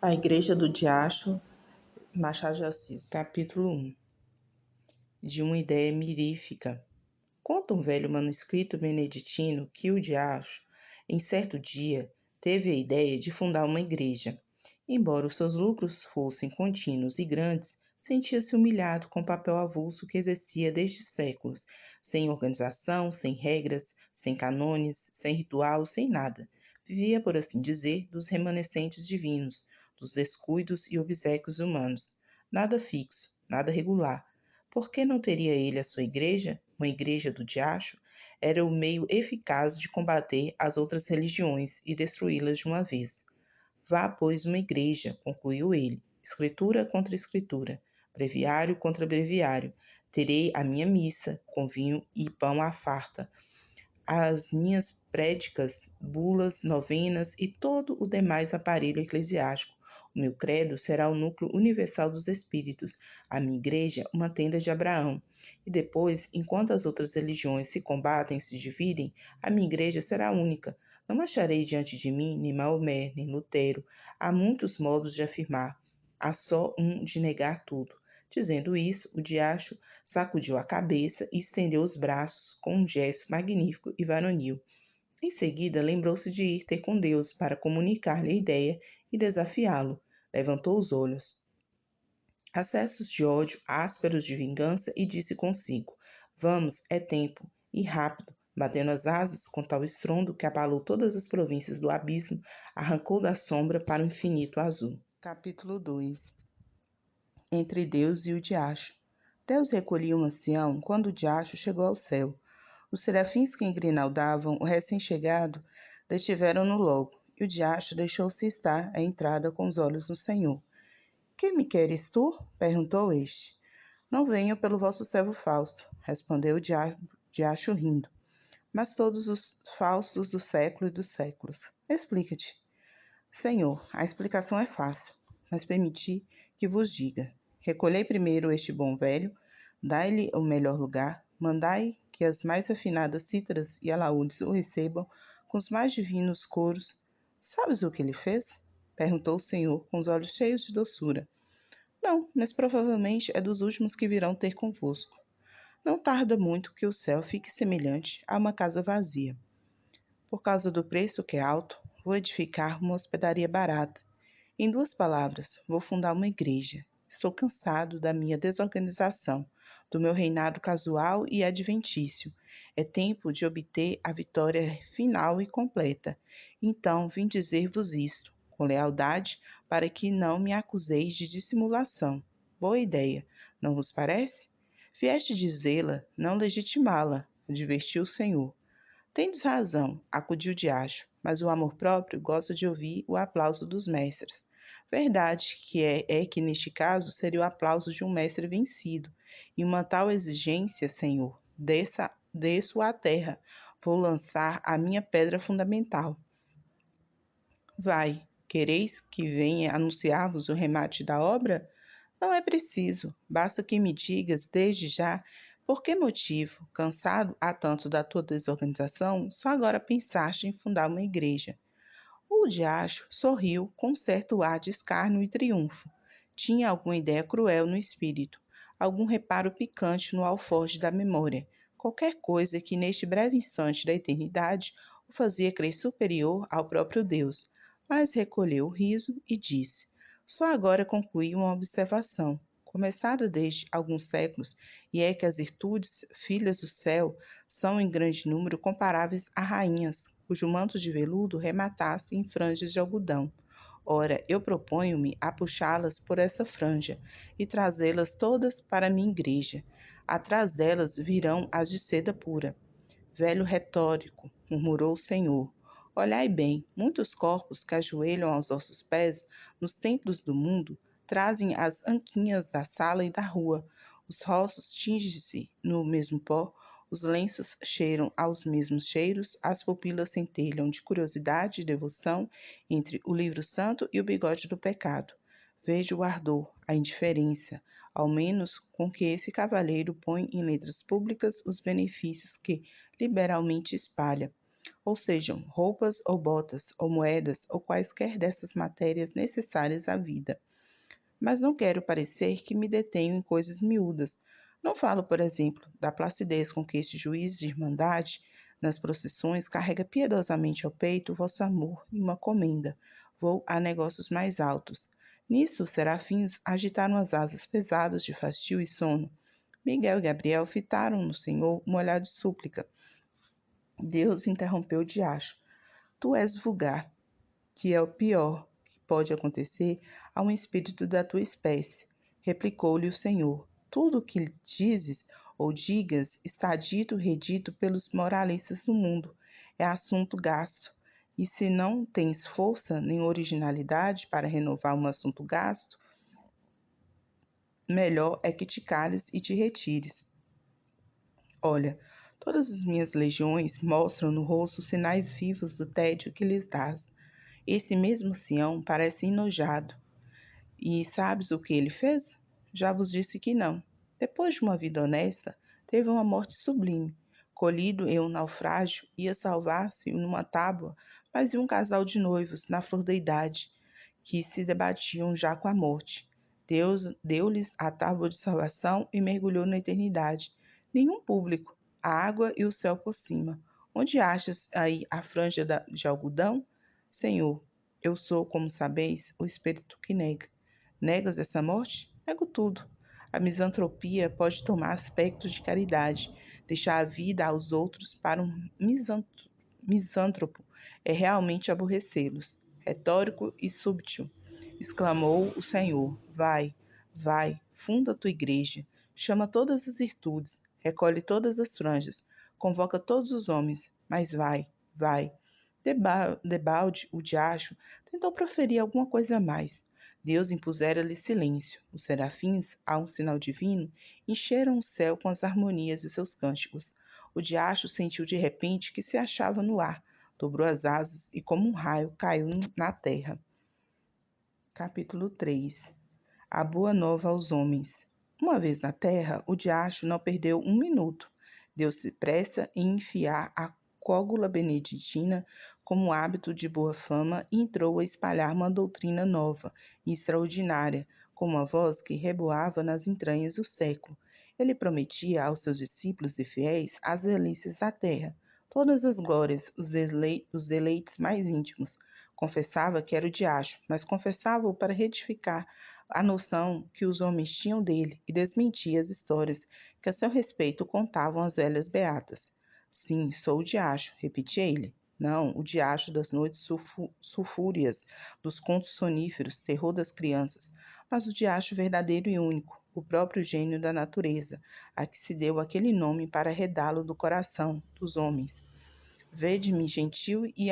A Igreja do Diacho, Machado de Assis. Capítulo 1. De uma ideia mirífica. Conta um velho manuscrito beneditino que o Diacho, em certo dia, teve a ideia de fundar uma igreja. Embora os seus lucros fossem contínuos e grandes, sentia-se humilhado com o papel avulso que exercia desde séculos, sem organização, sem regras, sem cânones, sem ritual, sem nada. Vivia, por assim dizer, dos remanescentes divinos, dos descuidos e obséquios humanos. Nada fixo, nada regular. Por que não teria ele a sua igreja, uma igreja do diacho? Era o meio eficaz de combater as outras religiões e destruí-las de uma vez. Vá, pois, uma igreja, concluiu ele, escritura contra escritura, breviário contra breviário. Terei a minha missa, com vinho e pão à farta, as minhas prédicas, bulas, novenas e todo o demais aparelho eclesiástico. O meu credo será o núcleo universal dos espíritos, a minha igreja uma tenda de Abraão. E depois, enquanto as outras religiões se combatem e se dividem, a minha igreja será única. Não acharei diante de mim nem Maomé, nem Lutero. Há muitos modos de afirmar, há só um de negar tudo. Dizendo isso, o diacho sacudiu a cabeça e estendeu os braços com um gesto magnífico e varonil. Em seguida, lembrou-se de ir ter com Deus para comunicar-lhe a ideia e desafiá-lo. Levantou os olhos, acessos de ódio, ásperos de vingança, e disse consigo: Vamos, é tempo, e rápido, batendo as asas com tal estrondo que abalou todas as províncias do abismo, arrancou da sombra para o infinito azul. Capítulo 2. Entre Deus e o diacho. Deus recolhia um ancião quando o diacho chegou ao céu. Os serafins que engrinaldavam o recém-chegado detiveram-no logo, e o diacho deixou-se estar à entrada com os olhos no Senhor. Que me queres tu? Perguntou este. Não venho pelo vosso servo Fausto, respondeu o diacho rindo, mas todos os Faustos do século e dos séculos. Explica-te. Senhor, a explicação é fácil, mas permiti que vos diga. Recolhei primeiro este bom velho, dai-lhe o melhor lugar, mandai que as mais afinadas cítaras e alaúdes o recebam com os mais divinos coros. Sabes o que ele fez? Perguntou o Senhor com os olhos cheios de doçura. Não, mas provavelmente é dos últimos que virão ter convosco. Não tarda muito que o céu fique semelhante a uma casa vazia. Por causa do preço que é alto, vou edificar uma hospedaria barata. Em duas palavras, vou fundar uma igreja. Estou cansado da minha desorganização, do meu reinado casual e adventício. É tempo de obter a vitória final e completa. Então vim dizer-vos isto, com lealdade, para que não me acuseis de dissimulação. Boa ideia, não vos parece? Vieste dizê-la, não legitimá-la, advertiu o Senhor. Tendes razão, acudiu o diacho, mas o amor próprio gosta de ouvir o aplauso dos mestres. Verdade que é que neste caso seria o aplauso de um mestre vencido, e uma tal exigência, Senhor, desço à terra, vou lançar a minha pedra fundamental. Vai, quereis que venha anunciar-vos o remate da obra? Não é preciso, basta que me digas desde já por que motivo, cansado há tanto da tua desorganização, só agora pensaste em fundar uma igreja. O diacho sorriu com certo ar de escárnio e triunfo. Tinha alguma ideia cruel no espírito, algum reparo picante no alforje da memória, qualquer coisa que neste breve instante da eternidade o fazia crer superior ao próprio Deus, mas recolheu o riso e disse: Só agora concluí uma observação, começada desde alguns séculos, e é que as virtudes, filhas do céu, são em grande número comparáveis a rainhas, cujo manto de veludo rematasse em franjas de algodão. Ora, eu proponho-me a puxá-las por essa franja e trazê-las todas para a minha igreja. Atrás delas virão as de seda pura. Velho retórico, murmurou o Senhor. Olhai bem, muitos corpos que ajoelham aos vossos pés nos templos do mundo trazem as anquinhas da sala e da rua. Os rostos tingem-se no mesmo pó, os lenços cheiram aos mesmos cheiros, as pupilas centelham de curiosidade e devoção entre o livro santo e o bigode do pecado. Vejo o ardor, a indiferença, ao menos com que esse cavalheiro põe em letras públicas os benefícios que liberalmente espalha. ou sejam roupas ou botas, ou moedas, ou quaisquer dessas matérias necessárias à vida. Mas não quero parecer que me detenho em coisas miúdas. Não falo, por exemplo, da placidez com que este juiz de irmandade, nas procissões, carrega piedosamente ao peito o vosso amor e uma comenda. Vou a negócios mais altos. Nisto, os serafins agitaram as asas pesadas de fastio e sono. Miguel e Gabriel fitaram no Senhor um olhar de súplica. Deus interrompeu o diacho. Tu és vulgar, que é o pior que pode acontecer a um espírito da tua espécie. Replicou-lhe o Senhor. Tudo o que dizes ou digas está dito e redito pelos moralistas do mundo. É assunto gasto. E se não tens força nem originalidade para renovar um assunto gasto, melhor é que te cales e te retires. Olha, todas as minhas legiões mostram no rosto sinais vivos do tédio que lhes dás. Esse mesmo Sião parece enojado. E sabes o que ele fez? Já vos disse que não. Depois de uma vida honesta, teve uma morte sublime. Colhido em um naufrágio, ia salvar-se numa tábua, mas viu um casal de noivos, na flor da idade, que se debatiam já com a morte. Deus deu-lhes a tábua de salvação e mergulhou na eternidade. Nenhum público, a água e o céu por cima. Onde achas aí a franja de algodão? Senhor, eu sou, como sabeis, o espírito que nega. Negas essa morte? Nego tudo. A misantropia pode tomar aspectos de caridade, deixar a vida aos outros para um misântropo é realmente aborrecê-los. Retórico e súbtil, exclamou o Senhor. Vai, vai, funda a tua igreja, chama todas as virtudes, recolhe todas as franjas, convoca todos os homens, mas vai, vai. Debalde, o diacho, tentou proferir alguma coisa a mais. Deus impusera-lhe silêncio. Os serafins, a um sinal divino, encheram o céu com as harmonias de seus cânticos. O diacho sentiu de repente que se achava no ar, dobrou as asas e, como um raio, caiu na terra. Capítulo 3. A boa nova aos homens. Uma vez na terra, o diacho não perdeu um minuto. Deu-se pressa em enfiar a cógula beneditina como hábito de boa fama e entrou a espalhar uma doutrina nova e extraordinária, com uma voz que reboava nas entranhas do século. Ele prometia aos seus discípulos e fiéis as delícias da terra, todas as glórias, os deleites mais íntimos. Confessava que era o diacho, mas confessava-o para retificar a noção que os homens tinham dele e desmentia as histórias que a seu respeito contavam as velhas beatas. Sim, sou o diacho, repetia ele. Não, o diacho das noites sulfúreas, dos contos soníferos, terror das crianças, mas o diacho verdadeiro e único, o próprio gênio da natureza, a que se deu aquele nome para arredá-lo do coração dos homens. Vede-me gentil e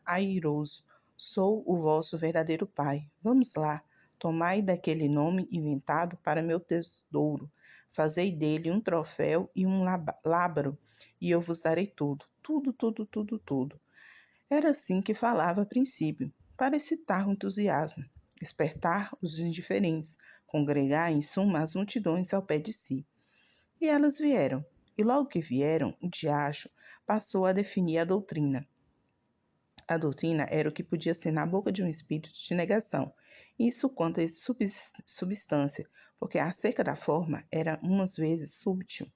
airoso, sou o vosso verdadeiro pai. Vamos lá, tomai daquele nome inventado para meu tesouro, fazei dele um troféu e um lábaro, e eu vos darei tudo, tudo, tudo, tudo, tudo. Era assim que falava a princípio, para excitar o entusiasmo, despertar os indiferentes, congregar, em suma, as multidões ao pé de si. E elas vieram, e logo que vieram, o diacho passou a definir a doutrina. A doutrina era o que podia ser na boca de um espírito de negação, isso quanto a substância, porque acerca da forma era umas vezes súbil,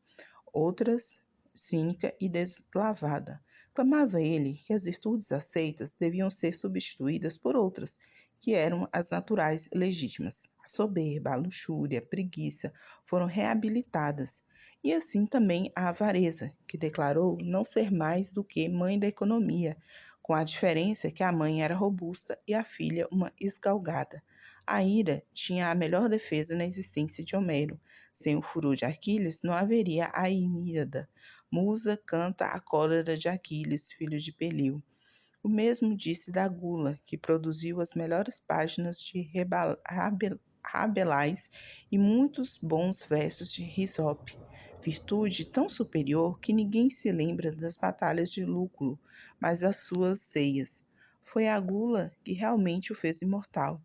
outras cínica e deslavada. Clamava ele que as virtudes aceitas deviam ser substituídas por outras, que eram as naturais e legítimas. A soberba, a luxúria, a preguiça foram reabilitadas, e assim também a avareza, que declarou não ser mais do que mãe da economia, com a diferença que a mãe era robusta e a filha uma esgalgada. A ira tinha a melhor defesa na existência de Homero. Sem o furor de Aquiles não haveria a Ilíada. Musa canta a cólera de Aquiles, filho de Peleu. O mesmo disse da gula, que produziu as melhores páginas de Rabelais e muitos bons versos de Risope. Virtude tão superior que ninguém se lembra das batalhas de Lúculo, mas das suas ceias. Foi a gula que realmente o fez imortal.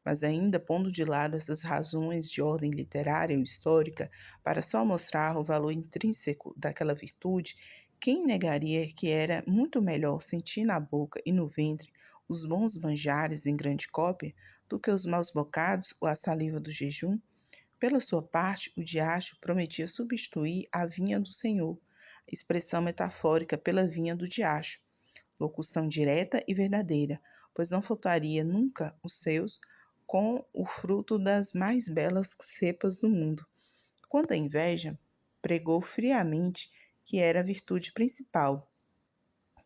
Mas ainda pondo de lado essas razões de ordem literária ou histórica para só mostrar o valor intrínseco daquela virtude, Quem negaria que era muito melhor sentir na boca e no ventre os bons manjares em grande cópia do que os maus bocados ou a saliva do jejum? Pela sua parte, o diacho prometia substituir a vinha do Senhor, expressão metafórica pela vinha do diacho, locução direta e verdadeira, pois não faltaria nunca os seus com o fruto das mais belas cepas do mundo. Quanto à inveja, pregou friamente que era a virtude principal,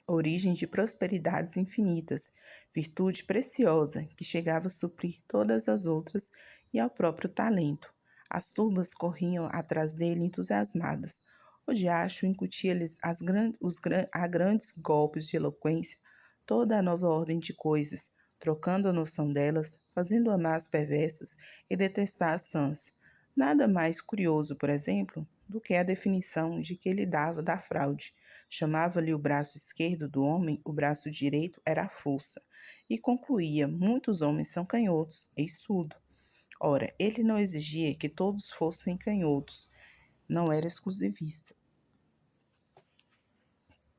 origem de prosperidades infinitas, virtude preciosa que chegava a suprir todas as outras e ao próprio talento. As turbas corriam atrás dele entusiasmadas. O diacho incutia-lhes a grandes golpes de eloquência toda a nova ordem de coisas, trocando a noção delas, fazendo amar as perversas e detestar as sãs. Nada mais curioso, por exemplo, do que a definição de que ele dava da fraude. Chamava-lhe o braço esquerdo do homem, o braço direito era a força. E concluía: muitos homens são canhotos, eis tudo. Ora, ele não exigia que todos fossem canhotos, não era exclusivista.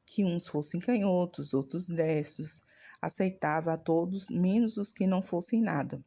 Que uns fossem canhotos, outros destros, aceitava a todos, menos os que não fossem nada.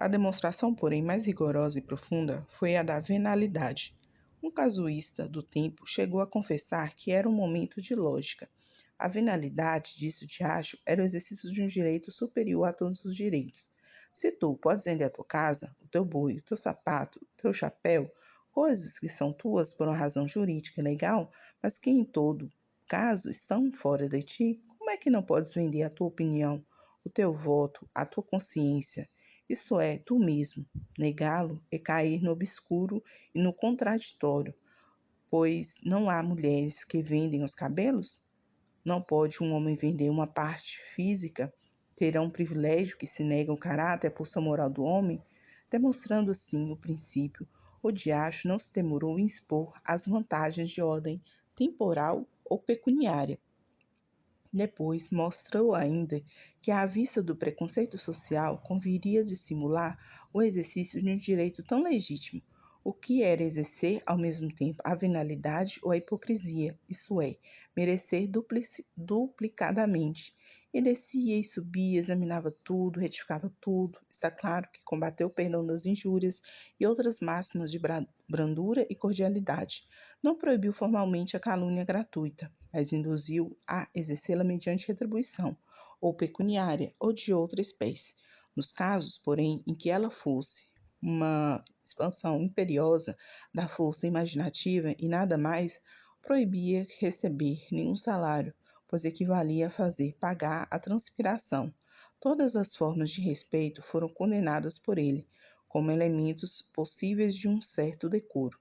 A demonstração, porém, mais rigorosa e profunda foi a da venalidade. Um casuísta do tempo chegou a confessar que era um momento de lógica. A venalidade, disse o diacho, era o exercício de um direito superior a todos os direitos. Se tu podes vender a tua casa, o teu boi, o teu sapato, o teu chapéu, coisas que são tuas por uma razão jurídica e legal, mas que em todo caso estão fora de ti, como é que não podes vender a tua opinião, o teu voto, a tua consciência? Isto é, tu mesmo. Negá-lo é cair no obscuro e no contraditório, pois não há mulheres que vendem os cabelos? Não pode um homem vender uma parte física? Terá um privilégio que se nega ao caráter e à força moral do homem? Demonstrando assim o princípio, o diacho não se demorou em expor as vantagens de ordem temporal ou pecuniária. Depois, mostrou ainda que, à vista do preconceito social, conviria dissimular o exercício de um direito tão legítimo, o que era exercer, ao mesmo tempo, a venalidade ou a hipocrisia, isto é, merecer duplicadamente. E descia e subia, examinava tudo, retificava tudo. Está claro que combateu o perdão das injúrias e outras máximas de brandura e cordialidade. Não proibiu formalmente a calúnia gratuita, mas induziu a exercê-la mediante retribuição, ou pecuniária, ou de outra espécie. Nos casos, porém, em que ela fosse uma expansão imperiosa da força imaginativa e nada mais, proibia receber nenhum salário, pois equivalia a fazer pagar a transpiração. Todas as formas de respeito foram condenadas por ele, como elementos possíveis de um certo decoro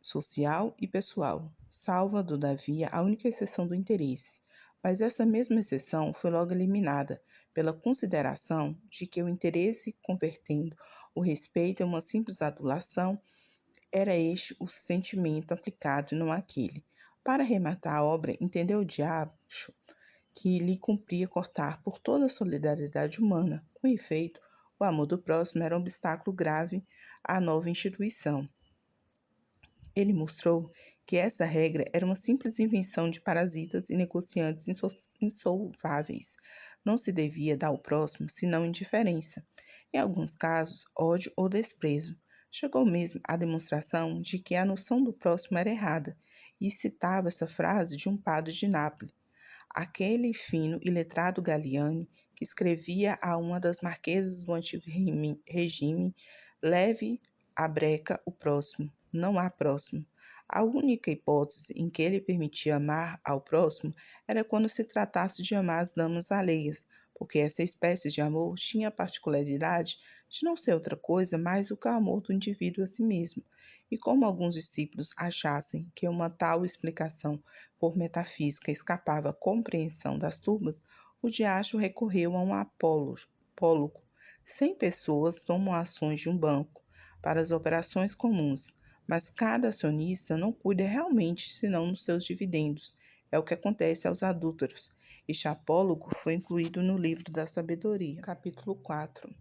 social e pessoal, salva, todavia, a única exceção do interesse. Mas essa mesma exceção foi logo eliminada, pela consideração de que o interesse, convertendo o respeito em uma simples adulação, era este o sentimento aplicado e não aquele. Para arrematar a obra, entendeu o diacho que lhe cumpria cortar por toda a solidariedade humana. Com efeito, o amor do próximo era um obstáculo grave à nova instituição. Ele mostrou que essa regra era uma simples invenção de parasitas e negociantes insolváveis. Não se devia dar ao próximo senão indiferença, em alguns casos, ódio ou desprezo. Chegou mesmo à demonstração de que a noção do próximo era errada, e citava essa frase de um padre de Nápoles, aquele fino e letrado Galiani, que escrevia a uma das marquesas do antigo regime: leve à breca o próximo, não há próximo. A única hipótese em que ele permitia amar ao próximo era quando se tratasse de amar as damas alheias, porque essa espécie de amor tinha a particularidade de não ser outra coisa mais do que o amor do indivíduo a si mesmo. E como alguns discípulos achassem que uma tal explicação por metafísica escapava à compreensão das turbas, o diacho recorreu a um apólogo. 100 pessoas tomam ações de um banco para as operações comuns, mas cada acionista não cuida realmente senão nos seus dividendos. É o que acontece aos adúlteros. Este apólogo foi incluído no livro da sabedoria, capítulo 4.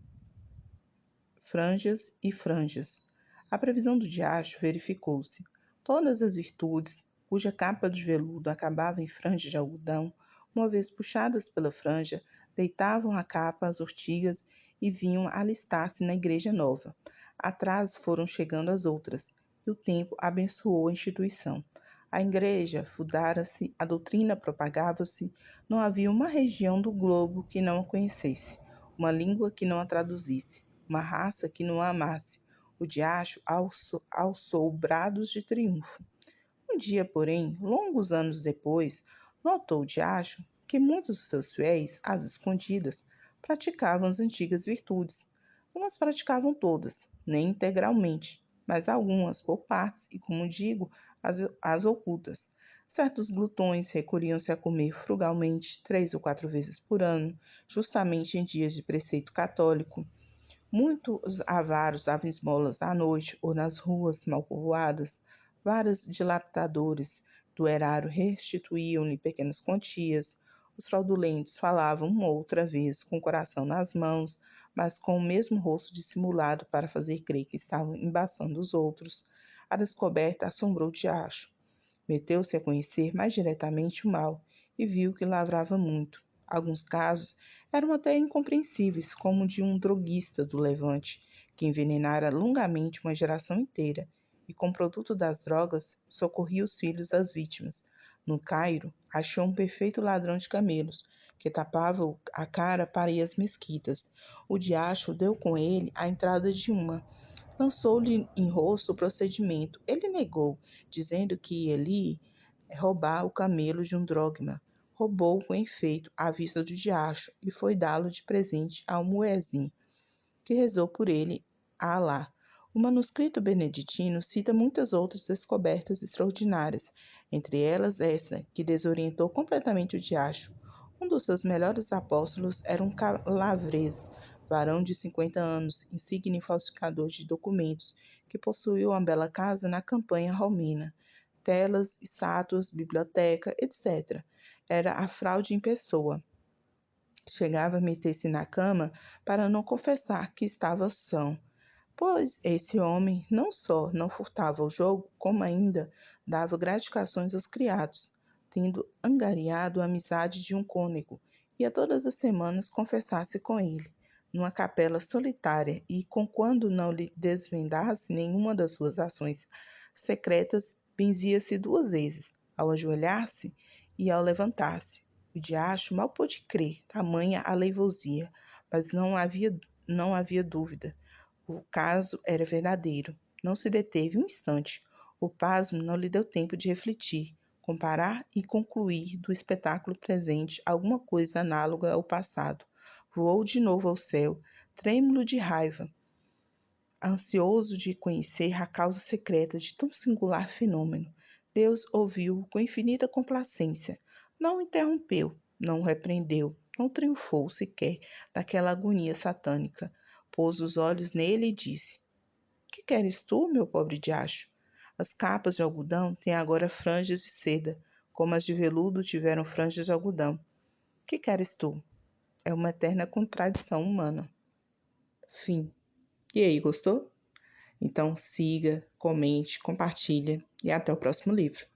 Franjas e franjas. A previsão do diacho verificou-se. Todas as virtudes, cuja capa de veludo acabava em franja de algodão, uma vez puxadas pela franja, deitavam a capa às ortigas e vinham alistar-se na igreja nova. Atrás foram chegando as outras, e o tempo abençoou a instituição. A igreja fundara-se, a doutrina propagava-se, não havia uma região do globo que não a conhecesse, uma língua que não a traduzisse, uma raça que não a amasse. O diacho alçou brados de triunfo. Um dia, porém, longos anos depois, notou o diacho que muitos dos seus fiéis, às escondidas, praticavam as antigas virtudes. Não as praticavam todas, nem integralmente, mas algumas por partes e, como digo, as ocultas. Certos glutões recolhiam-se a comer frugalmente 3 ou 4 vezes por ano, justamente em dias de preceito católico. Muitos avaros davam esmolas à noite ou nas ruas mal povoadas. Vários dilapidadores do erário restituíam-lhe pequenas quantias. Os fraudulentos falavam uma ou outra vez com o coração nas mãos, mas com o mesmo rosto dissimulado para fazer crer que estavam embaçando os outros. A descoberta assombrou o diacho. Meteu-se a conhecer mais diretamente o mal e viu que lavrava muito. Alguns casos eram até incompreensíveis, como o de um droguista do Levante, que envenenara longamente uma geração inteira e, com o produto das drogas, socorria os filhos das vítimas. No Cairo, achou um perfeito ladrão de camelos, que tapava a cara para ir às mesquitas. O diacho deu com ele a entrada de uma. Lançou-lhe em rosto o procedimento. Ele negou, dizendo que ia ali roubar o camelo de um drogma. Roubou com efeito à vista do diacho e foi dá-lo de presente ao muezzin, que rezou por ele a Alá. O manuscrito beneditino cita muitas outras descobertas extraordinárias, entre elas esta, que desorientou completamente o diacho. Um dos seus melhores apóstolos era um calavrês, varão de 50 anos, insigne falsificador de documentos, que possuía uma bela casa na campanha romena, telas, estátuas, biblioteca, etc. Era a fraude em pessoa. Chegava a meter-se na cama para não confessar que estava são, pois esse homem não só não furtava o jogo, como ainda dava gratificações aos criados, tendo angariado a amizade de um cônego, ia todas as semanas confessar-se com ele, numa capela solitária, e conquanto não lhe desvendasse nenhuma das suas ações secretas, benzia-se 2 vezes, ao ajoelhar-se e ao levantar-se. O diacho mal pôde crer, tamanha aleivosia, mas não havia dúvida. O caso era verdadeiro. Não se deteve um instante. O pasmo não lhe deu tempo de refletir, comparar e concluir do espetáculo presente alguma coisa análoga ao passado. Voou de novo ao céu, trêmulo de raiva, ansioso de conhecer a causa secreta de tão singular fenômeno. Deus ouviu-o com infinita complacência. Não o interrompeu, não o repreendeu, não triunfou sequer daquela agonia satânica. Pôs os olhos nele e disse: Que queres tu, meu pobre diacho? As capas de algodão têm agora franjas de seda, como as de veludo tiveram franjas de algodão. Que queres tu? É uma eterna contradição humana. Fim. E aí, gostou? Então siga, comente, compartilha e até o próximo livro.